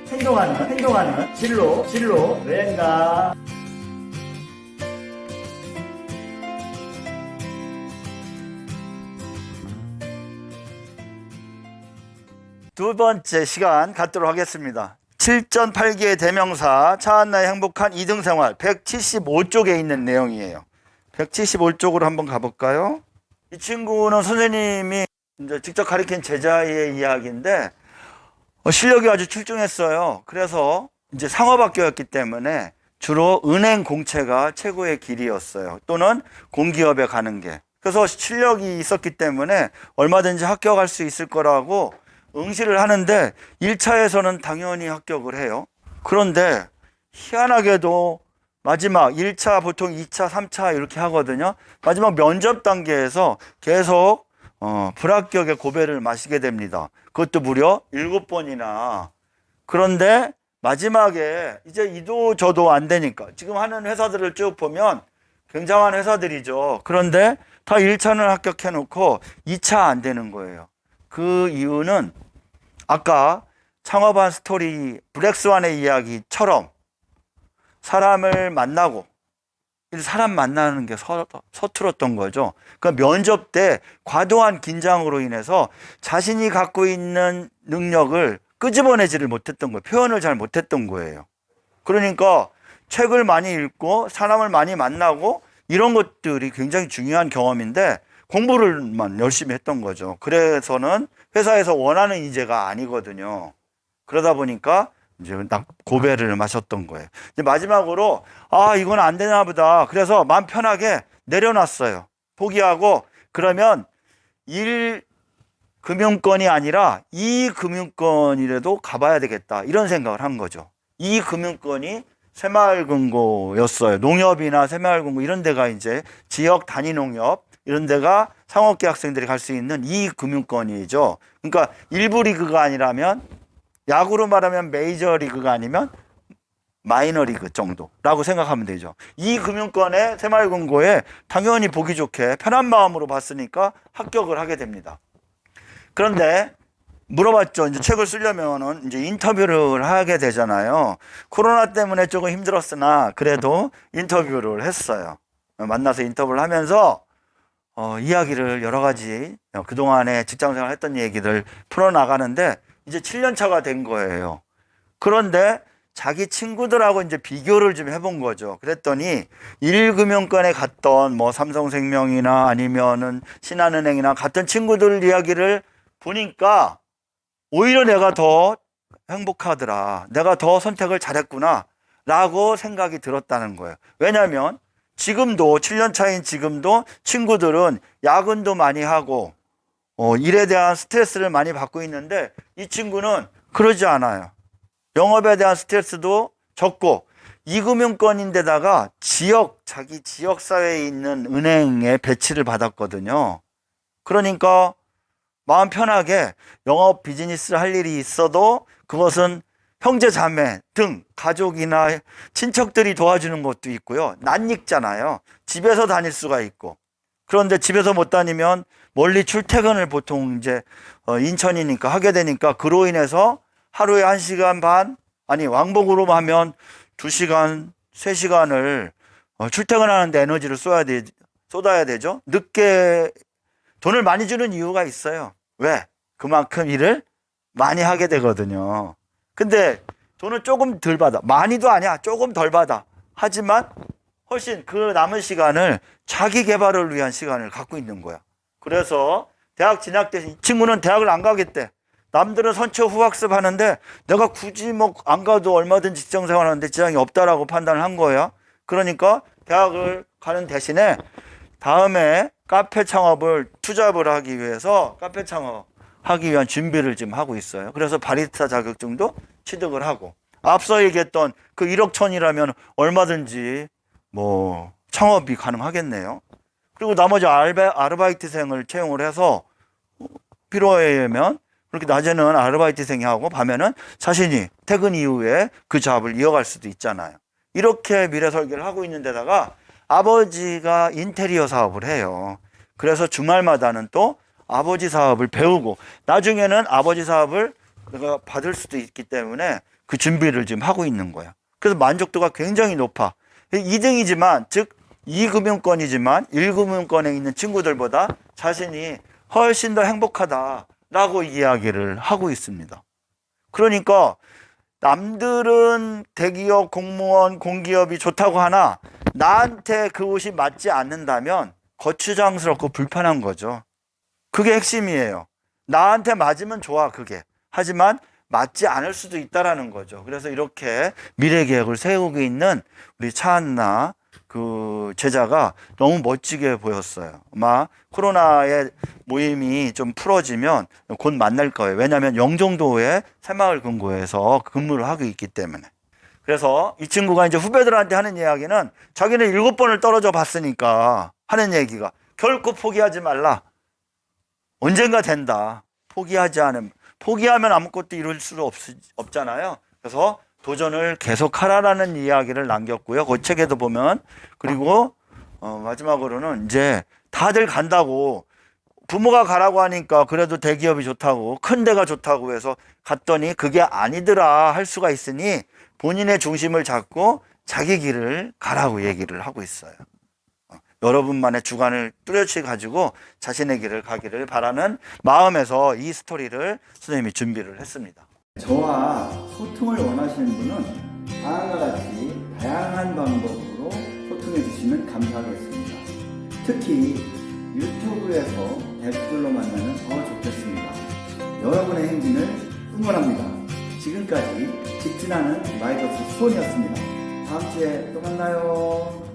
행동하는 진로 여행가. 두 번째 시간 갖도록 하겠습니다. 7전 8기의 대명사 차한나의 행복한 2등 생활 175쪽에 있는 내용이에요. 175쪽으로 한번 가볼까요? 이 친구는 선생님이 이제 직접 가르친 제자의 이야기인데 실력이 아주 출중했어요. 그래서 이제 상업학교였기 때문에 주로 은행 공채가 최고의 길이었어요. 또는 공기업에 가는 게. 그래서 실력이 있었기 때문에 얼마든지 합격할 수 있을 거라고 응시를 하는데 1차에서는 당연히 합격을 해요. 그런데 희한하게도 마지막 1차 보통 2차 3차 이렇게 하거든요. 마지막 면접 단계에서 계속 불합격의 고배를 마시게 됩니다. 그것도 무려 7번이나. 그런데 마지막에 이제 이도 저도 안 되니까 지금 하는 회사들을 쭉 보면 굉장한 회사들이죠. 그런데 다 1차는 합격해 놓고 2차 안 되는 거예요. 그 이유는 아까 창업한 스토리 블랙스완의 이야기처럼 사람을 만나고 사람 만나는 게 서툴었던 거죠. 그러니까 면접 때 과도한 긴장으로 인해서 자신이 갖고 있는 능력을 끄집어내지를 못했던 거예요. 표현을 잘 못했던 거예요. 그러니까 책을 많이 읽고 사람을 많이 만나고 이런 것들이 굉장히 중요한 경험인데 공부를만 열심히 했던 거죠. 그래서는 회사에서 원하는 인재가 아니거든요. 그러다 보니까 이제 고배를 마셨던 거예요. 이제 마지막으로 이건 안 되나 보다. 그래서 마음 편하게 내려놨어요. 포기하고 그러면 1금융권이 아니라 2금융권이라도 가봐야 되겠다. 이런 생각을 한 거죠. 2금융권이 새마을금고였어요. 농협이나 새마을금고 이런 데가 이제 지역 단위 농협 이런 데가 상업계 학생들이 갈 수 있는 2금융권이죠. 그러니까 1부 리그가 아니라면 야구로 말하면 메이저 리그가 아니면 마이너 리그 정도라고 생각하면 되죠. 이 금융권의 새마을금고에 당연히 보기 좋게 편한 마음으로 봤으니까 합격을 하게 됩니다. 그런데 물어봤죠. 이제 책을 쓰려면은 이제 인터뷰를 하게 되잖아요. 코로나 때문에 조금 힘들었으나 그래도 인터뷰를 했어요. 만나서 인터뷰를 하면서 이야기를 여러 가지 그동안에 직장생활 했던 얘기를 풀어나가는데 이제 7년 차가 된 거예요. 그런데 자기 친구들하고 이제 비교를 좀 해본 거죠. 그랬더니 1금융권에 갔던 뭐 삼성생명이나 아니면은 신한은행이나 같은 친구들 이야기를 보니까 오히려 내가 더 행복하더라. 내가 더 선택을 잘했구나. 라고 생각이 들었다는 거예요. 왜냐하면 지금도 7년 차인 지금도 친구들은 야근도 많이 하고 일에 대한 스트레스를 많이 받고 있는데 이 친구는 그러지 않아요. 영업에 대한 스트레스도 적고 2금융권인데다가 자기 지역사회에 있는 은행에 배치를 받았거든요. 그러니까 마음 편하게 영업 비즈니스를 할 일이 있어도 그것은 형제 자매 등 가족이나 친척들이 도와주는 것도 있고요. 낯익잖아요. 집에서 다닐 수가 있고. 그런데 집에서 못 다니면 멀리 출퇴근을 보통 이제 인천이니까 하게 되니까 그로 인해서 하루에 1시간 반 아니 왕복으로 하면 2시간 3시간을 출퇴근하는데 에너지를 쏟아야 되죠. 늦게 돈을 많이 주는 이유가 있어요. 왜? 그만큼 일을 많이 하게 되거든요. 근데 돈은 조금 덜 받아. 많이도 아니야. 조금 덜 받아. 하지만 훨씬 그 남은 시간을 자기 개발을 위한 시간을 갖고 있는 거야. 그래서 대학 진학 때 이 친구는 대학을 안 가겠대. 남들은 선처 후학습 하는데 내가 굳이 뭐 안 가도 얼마든지 직장 생활하는데 지장이 없다라고 판단을 한 거야. 그러니까 대학을 가는 대신에 다음에 카페 창업을 투잡을 하기 위해서 카페 창업하기 위한 준비를 지금 하고 있어요. 그래서 바리스타 자격증도 취득을 하고 앞서 얘기했던 그 1억 천이라면 얼마든지 뭐 창업이 가능하겠네요. 그리고 나머지 아르바이트생을 채용을 해서 필요하면 그렇게 낮에는 아르바이트생이 하고 밤에는 자신이 퇴근 이후에 그 잡을 이어갈 수도 있잖아요. 이렇게 미래 설계를 하고 있는 데다가 아버지가 인테리어 사업을 해요. 그래서 주말마다는 또 아버지 사업을 배우고 나중에는 아버지 사업을 내가 받을 수도 있기 때문에 그 준비를 지금 하고 있는 거야. 그래서 만족도가 굉장히 높아. 2등이지만, 즉 2금융권이지만 1금융권에 있는 친구들보다 자신이 훨씬 더 행복하다라고 이야기를 하고 있습니다. 그러니까 남들은 대기업, 공무원, 공기업이 좋다고 하나 나한테 그것이 맞지 않는다면 거추장스럽고 불편한 거죠. 그게 핵심이에요. 나한테 맞으면 좋아, 그게. 하지만 맞지 않을 수도 있다라는 거죠. 그래서 이렇게 미래 계획을 세우고 있는 우리 차한나 그 제자가 너무 멋지게 보였어요. 아마 코로나의 모임이 좀 풀어지면 곧 만날 거예요. 왜냐하면 영종도에 새마을금고에서 근무를 하고 있기 때문에. 그래서 이 친구가 이제 후배들한테 하는 이야기는 자기는 7번을 떨어져 봤으니까 하는 얘기가 결코 포기하지 말라. 언젠가 된다. 포기하면 아무것도 이룰 수 없잖아요. 그래서 도전을 계속하라라는 이야기를 남겼고요. 그 책에도 보면. 그리고 마지막으로는 이제 다들 간다고 부모가 가라고 하니까 그래도 대기업이 좋다고 큰 데가 좋다고 해서 갔더니 그게 아니더라 할 수가 있으니 본인의 중심을 잡고 자기 길을 가라고 얘기를 하고 있어요. 여러분만의 주관을 뚜렷이 가지고 자신의 길을 가기를 바라는 마음에서 이 스토리를 선생님이 준비를 했습니다. 저와 소통을 원하시는 분은 다음과 같이 다양한 방법으로 소통해 주시면 감사하겠습니다. 특히 유튜브에서 댓글로 만나면 더 좋겠습니다. 여러분의 행진을 응원합니다. 지금까지 직진하는 마이더스 수원이었습니다. 다음 주에 또 만나요.